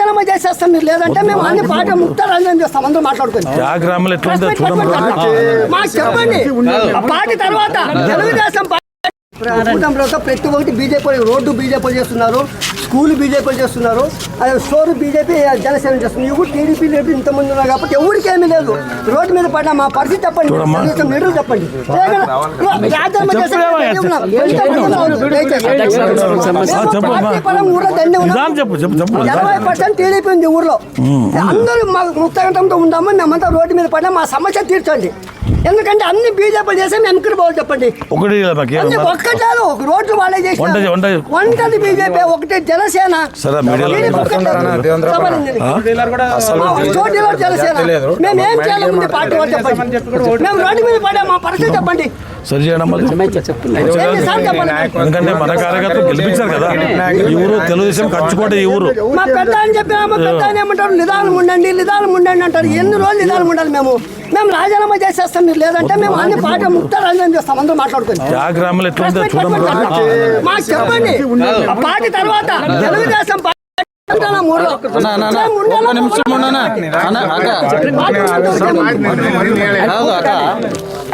రాజీనామా చేసేస్తాం, మీరు లేదంటే మేము అన్ని పార్టీ ముక్త రాజీనామా చేస్తాం, అందరూ మాట్లాడుకొని మాకు చెప్పండి. పార్టీ తర్వాత తెలుగుదేశం కూటమిలో ప్రతి ఒక్కటి బీజేపీ, రోడ్డు బీజేపీ చేస్తున్నారు, స్కూల్ బీజేపీ చేస్తున్నారు, స్టోర్ బీజేపీ జనసేన చేస్తున్నారు. ఇవి టీడీపీ లేదు, ఇంతమంది ఉన్నారు కాబట్టి ఎవరికి ఏమీ లేదు. రోడ్డు మీద పడినా మా పరిస్థితి చెప్పండి, మీరు చెప్పండి. రాజీనామా చేస్తే 80% టీడీపీ ఉంది ఊర్లో. అందరూ మాకు ముక్తకంఠంతో ఉందాము, మేమంతా రోడ్డు మీద పడినా మా సమస్య తీర్చండి. ఎందుకంటే అన్ని బీజేపీ చేసే మేము ఎక్కడ పోవాలి చెప్పండి. ఒక్కటి లేదు, ఒక రోడ్లు వాళ్ళే చేసి వంటది బీజేపీ, ఒకటి జనసేన, జనసేన. మేము ఏం చేయాలి పార్టీ వాళ్ళు చెప్పండి. మేము రోడ్డు మీద పడా మా పరిస్థితి చెప్పండి. సరి చేయడం ఎందుకంటే మన కార్యకర్తలు గెలిపించారు కదా. ఈ ఊరు తెలుగుదేశం ఖర్చుకోట ఈ ఊరు. మా పెద్ద అని చెప్పినా మా పెద్ద అని ఏమంటారు, నిదానం ఉండండి నిదానం ఉండండి అంటారు. ఎన్ని రోజులు నిదానం ఉండాలి? మేము రాజీనామా చేసేస్తాం, మీరు లేదంటే మేము అన్ని పార్టీ ముక్త రాజీనామా చేస్తాం, అందరూ మాట్లాడుకొని మాకు చెప్పండి. పార్టీ తర్వాత తెలుగుదేశం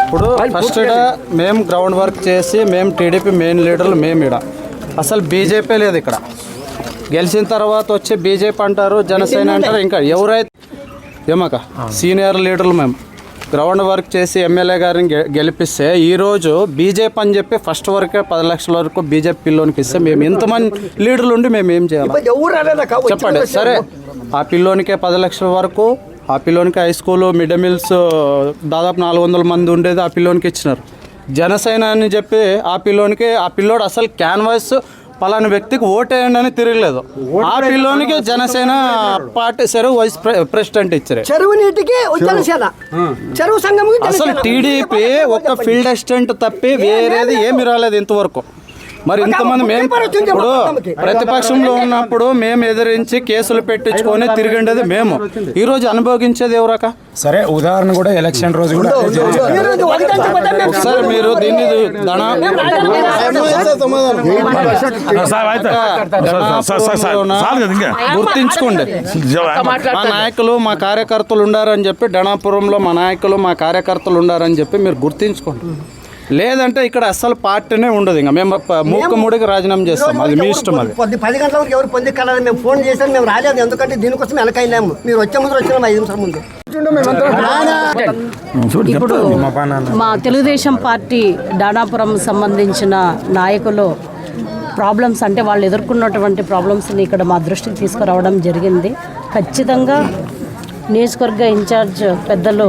ఇప్పుడు ఫస్ట్ మేము గ్రౌండ్ వర్క్ చేసి మేము టీడీపీ మెయిన్ లీడర్లు మేము ఇక్కడ అసలు బీజేపీ లేదు. ఇక్కడ గెలిచిన తర్వాత వచ్చి బీజేపీ అంటారు, జనసేన అంటారు. ఇంకా ఎవరైతే ఏమక సీనియర్ లీడర్లు మేము గ్రౌండ్ వర్క్ చేసి ఎమ్మెల్యే గారిని గెలిపిస్తే ఈరోజు బీజేపీ అని చెప్పి ఫస్ట్ వరకే 10 లక్షల వరకు బీజేపీ పిల్లోనికి ఇస్తే మేము ఇంతమంది లీడర్లు ఉండి మేము ఏం చేయాలి చెప్పండి. సరే, ఆ పిల్లోనికే 10 లక్షల వరకు, ఆ పిల్లోనికి high school mid day meals దాదాపు 400 మంది ఉండేది, ఆ పిల్లోనికి ఇచ్చినారు. జనసేన అని చెప్పి ఆ పిల్లోడు అసలు క్యాన్వాస్ పలానా వ్యక్తికి ఓటేయండి అని తిరగలేదు. ఆ పిల్లోనికి జనసేన పార్టీ చెరువు వైస్ ప్రెసిడెంట్ ఇచ్చారు. చెరువు నీటికి చెరువు సంఘం అసలు టీడీపీ ఒక ఫీల్డ్ అసిస్టెంట్ తప్పి వేరేది ఏమి రాలేదు ఇంతవరకు. మరి ఇంతమంది మేము ఇప్పుడు ప్రతిపక్షంలో ఉన్నప్పుడు మేము ఎదిరించి కేసులు పెట్టించుకొని తిరిగిండేది మేము. ఈరోజు అనుభవించేది ఎవరక? సరే, ఉదాహరణ కూడా ఎలక్షన్ రోజు కూడా సార్ మీరు దీన్ని గుర్తించుకోండి. మా నాయకులు మా కార్యకర్తలు ఉండారని చెప్పి, డణాపురంలో మా నాయకులు మా కార్యకర్తలు ఉండారని చెప్పి మీరు గుర్తించుకోండి. లేదంటే ఇక్కడ అసలు పార్టీనే ఉండదు. ఇంకా మేము మూకముడికి రాజీనామా చేస్తాం, అది మీ ఇష్టం. అది 10 గంటల వరకు ఎవరు పొందికలేదు. మేము ఫోన్ చేసాం, మేము రాలేదు. ఎందుకంటే దీనికోసం వెనకైనాము. మీరు వచ్చే ముందు వచ్చినాము 5 నిమిషాల ముందు. ఇప్పుడు మా తెలుగుదేశం పార్టీ డానాపురం సంబంధించిన నాయకులు ప్రాబ్లమ్స్ అంటే వాళ్ళు ఎదుర్కొన్నటువంటి ప్రాబ్లమ్స్ని ఇక్కడ మా దృష్టికి తీసుకురావడం జరిగింది. ఖచ్చితంగా నియోజకవర్గ ఇన్ఛార్జ్ పెద్దలు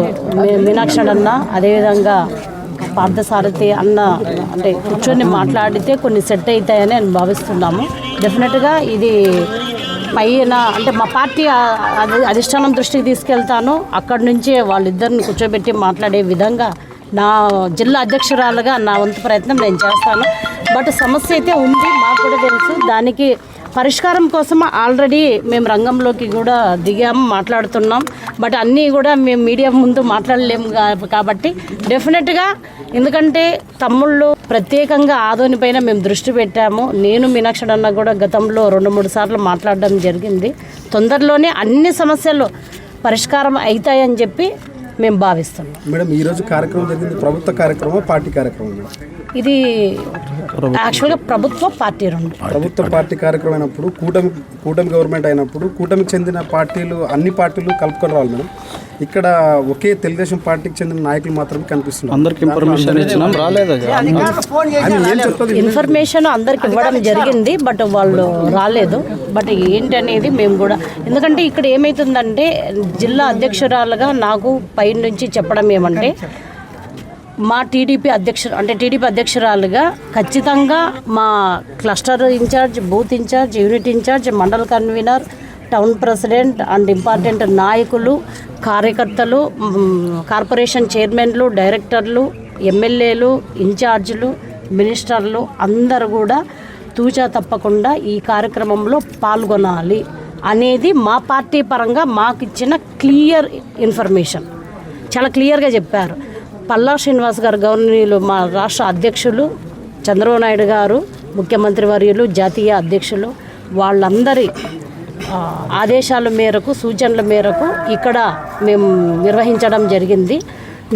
మీనాక్షి అన్న, అదేవిధంగా పార్థసారథి అన్న అంటే కూర్చొని మాట్లాడితే కొన్ని సెట్ అవుతాయని నేను భావిస్తున్నాము. డెఫినెట్గా ఇది పైన అంటే మా పార్టీ అధిష్టానం దృష్టికి తీసుకెళ్తాను. అక్కడి నుంచి వాళ్ళిద్దరిని కూర్చోబెట్టి మాట్లాడే విధంగా నా జిల్లా అధ్యక్షురాలుగా నా వంతు ప్రయత్నం నేను చేస్తాను. బట్ సమస్య అయితే ఉంది, మాకు కూడా తెలుసు. దానికి పరిష్కారం కోసం ఆల్రెడీ మేము రంగంలోకి కూడా దిగాము, మాట్లాడుతున్నాం. బట్ అన్నీ కూడా మేము మీడియా ముందు మాట్లాడలేము కాబట్టి డెఫినెట్గా, ఎందుకంటే తమ్ముళ్ళు ప్రత్యేకంగా ఆదోని పైన మేము దృష్టి పెట్టాము. నేను మీనాక్షి అన్న కూడా గతంలో 2-3 సార్లు మాట్లాడడం జరిగింది. తొందరలోనే అన్ని సమస్యలు పరిష్కారం అవుతాయని చెప్పి మేము భావిస్తున్నాం. మేడం, ఈరోజు కార్యక్రమం జరిగింది ప్రభుత్వ కార్యక్రమం, పార్టీ కార్యక్రమం? ఇది యాక్చువల్గా ప్రభుత్వ పార్టీ ప్రభుత్వ పార్టీ కార్యక్రమం అయినప్పుడు కూటమి గవర్నమెంట్ అయినప్పుడు కూటమికి చెందిన పార్టీలు అన్ని పార్టీలు కలుపుకొని రావాలి మేడం. ఇక్కడ ఒకే తెలుగుదేశం పార్టీకి చెందిన నాయకులు మాత్రమే కనిపిస్తున్నారు. అందరికి ఇన్ఫర్మేషన్ ఇచ్చినాం, రాలేదు. ఇన్ఫర్మేషన్ అందరికి ఇవ్వడం జరిగింది, బట్ వాళ్ళు రాలేదు. బట్ ఏంటి అనేది మేము కూడా, ఎందుకంటే ఇక్కడ ఏమవుతుందంటే జిల్లా అధ్యక్షురాలుగా నాకు పై నుంచి చెప్పడం ఏమంటే, మా టీడీపీ అధ్యక్షురాలుగా ఖచ్చితంగా మా cluster incharge, booth incharge, unit incharge, mandal convener, town president and important నాయకులు, కార్యకర్తలు, కార్పొరేషన్ చైర్మన్లు, డైరెక్టర్లు, ఎమ్మెల్యేలు, ఇన్ఛార్జీలు, మినిస్టర్లు అందరూ కూడా తూచా తప్పకుండా ఈ కార్యక్రమంలో పాల్గొనాలి అనేది మా పార్టీ పరంగా మాకు ఇచ్చిన క్లియర్ ఇన్ఫర్మేషన్. చాలా క్లియర్గా చెప్పారు. పల్లా శ్రీనివాస్ గారు గవర్నీయులు, మా రాష్ట్ర అధ్యక్షులు, చంద్రబాబు నాయుడు గారు ముఖ్యమంత్రి వర్యులు, జాతీయ అధ్యక్షులు, వాళ్ళందరి ఆదేశాల మేరకు సూచనల మేరకు ఇక్కడ మేము నిర్వహించడం జరిగింది.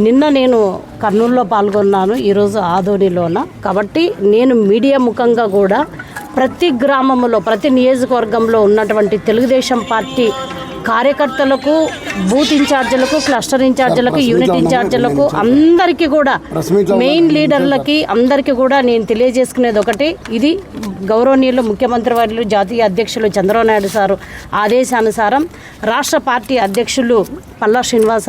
నిన్న నేను కర్నూలులో పాల్గొన్నాను, ఈరోజు ఆదోనిలోన. కాబట్టి నేను మీడియా ముఖంగా కూడా ప్రతి గ్రామంలో ప్రతి నియోజకవర్గంలో ఉన్నటువంటి తెలుగుదేశం పార్టీ కార్యకర్తలకు, బూత్ ఇన్ఛార్జీలకు, క్లస్టర్ ఇన్ఛార్జీలకు, యూనిట్ ఇన్ఛార్జీలకు అందరికీ కూడా, మెయిన్ లీడర్లకి అందరికీ కూడా నేను తెలియజేసుకునేది ఒకటి, ఇది గౌరవనీయులు ముఖ్యమంత్రి వర్యులు జాతీయ అధ్యక్షులు చంద్రబాబు నాయుడు సారు ఆదేశానుసారం రాష్ట్ర పార్టీ అధ్యక్షులు పల్లా శ్రీనివాస